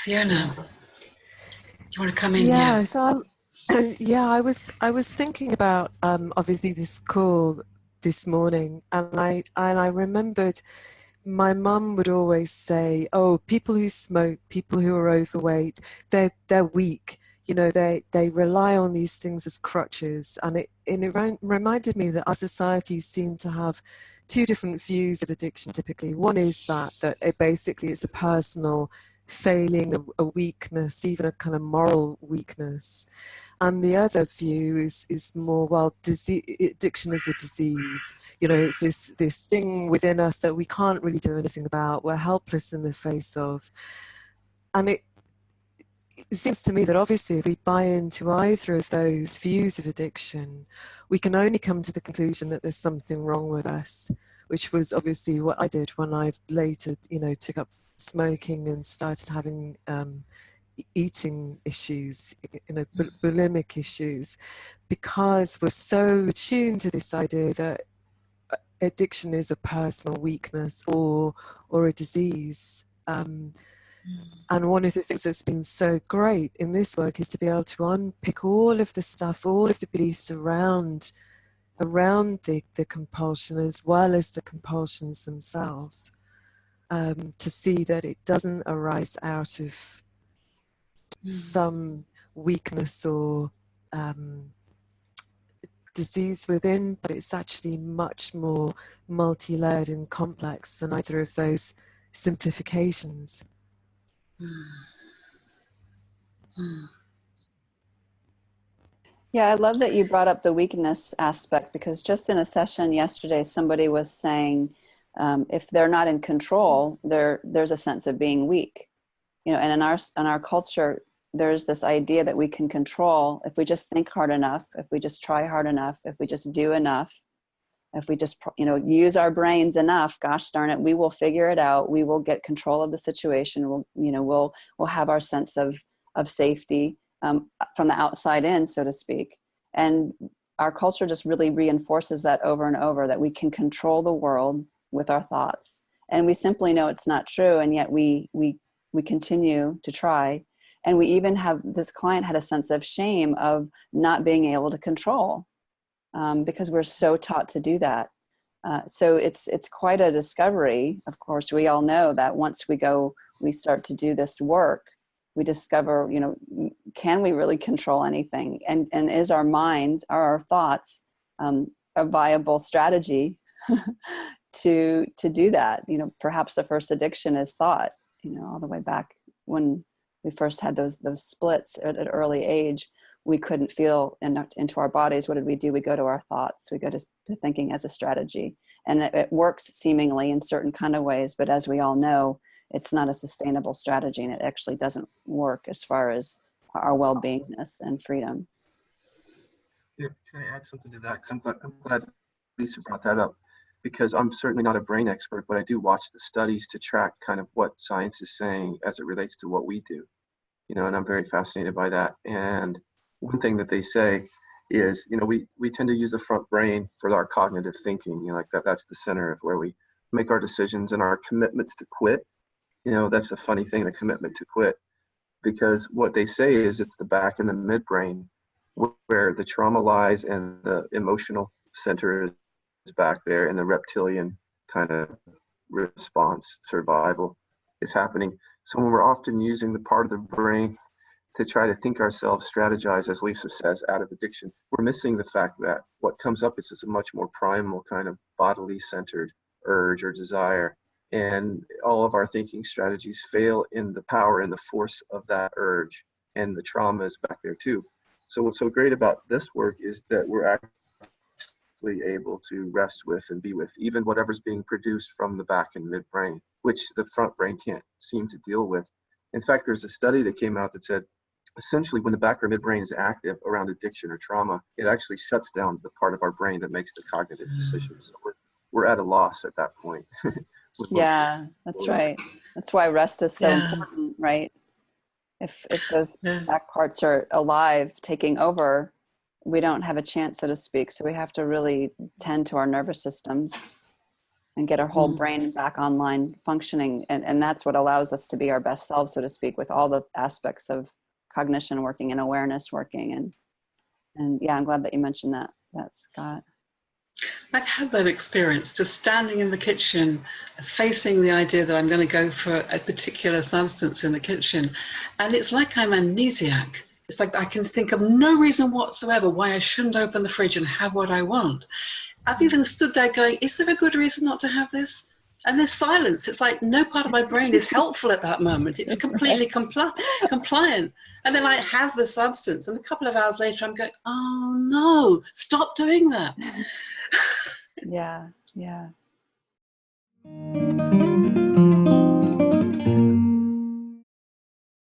Fiona, do you want to come in? Yeah. Yeah, so yeah, I was thinking about obviously this call this morning, and I remembered my mum would always say, "Oh, people who smoke, people who are overweight, they're weak. You know, they rely on these things as crutches." And it reminded me that our societies seem to have two different views of addiction. Typically, one is that it basically it's a personal failing, a weakness, even a kind of moral weakness. And the other view is more, well, addiction is a disease. You know, it's this thing within us that we can't really do anything about. We're helpless in the face of. And it seems to me that obviously if we buy into either of those views of addiction, we can only come to the conclusion that there's something wrong with us, which was obviously what I did when I later, took up smoking and started having eating issues, bulimic issues, because we're so attuned to this idea that addiction is a personal weakness or a disease. And one of the things that's been so great in this work is to be able to unpick all of the stuff, all of the beliefs around the compulsion as well as the compulsions themselves, to see that it doesn't arise out of some weakness or disease within, but it's actually much more multi-layered and complex than either of those simplifications. Yeah, I love that you brought up the weakness aspect, because just in a session yesterday, somebody was saying if they're not in control, there's a sense of being weak. And in our culture, there's this idea that we can control if we just think hard enough, if we just try hard enough, if we just do enough, if we just use our brains enough. Gosh darn it, we will figure it out. We will get control of the situation. We'll have our sense of safety from the outside in, so to speak. And our culture just really reinforces that over and over, that we can control the world with our thoughts. And we simply know it's not true, and yet we continue to try. And we even have, this client had a sense of shame of not being able to control, because we're so taught to do that. So it's quite a discovery. Of course, we all know that once we start to do this work, we discover, can we really control anything? And is our mind, our thoughts, a viable strategy to do that? Perhaps the first addiction is thought, all the way back when we first had those splits at an early age. We couldn't feel into our bodies. What did we do? We go to our thoughts. We go to thinking as a strategy. And it works seemingly in certain kind of ways, but as we all know, it's not a sustainable strategy, and it actually doesn't work as far as our well-beingness and freedom. Yeah, can I add something to that? Because I'm glad Lisa brought that up, because I'm certainly not a brain expert, but I do watch the studies to track kind of what science is saying as it relates to what we do, and I'm very fascinated by that. And one thing that they say is, we tend to use the front brain for our cognitive thinking, like that's the center of where we make our decisions and our commitments to quit. That's a funny thing, the commitment to quit, because what they say is it's the back and the midbrain where the trauma lies, and the emotional center is back there, and the reptilian kind of response, survival, is happening. So when we're often using the part of the brain to try to think ourselves, strategize, as Lisa says, out of addiction, we're missing the fact that what comes up is a much more primal kind of bodily centered urge or desire. And all of our thinking strategies fail in the power and the force of that urge, and the trauma is back there too. So what's so great about this work is that we're actually able to rest with and be with even whatever's being produced from the back and midbrain, which the front brain can't seem to deal with. In fact, there's a study that came out that said, essentially, when the back or midbrain is active around addiction or trauma, it actually shuts down the part of our brain that makes the cognitive decisions. So we're at a loss at that point. Yeah, that's right. That's why rest is so important, right? If those back parts are alive, taking over, we don't have a chance, so to speak. So we have to really tend to our nervous systems. and get our whole brain back online functioning. And that's what allows us to be our best selves, so to speak, with all the aspects of cognition working and awareness working. And yeah, I'm glad that you mentioned that, Scott. I've had that experience, just standing in the kitchen, facing the idea that I'm going to go for a particular substance in the kitchen. And it's like I'm amnesiac. It's like I can think of no reason whatsoever why I shouldn't open the fridge and have what I want. I've even stood there going, is there a good reason not to have this? And there's silence. It's like no part of my brain is helpful at that moment. It's completely compliant. And then I have the substance. And a couple of hours later, I'm going, oh, no, stop doing that. Yeah.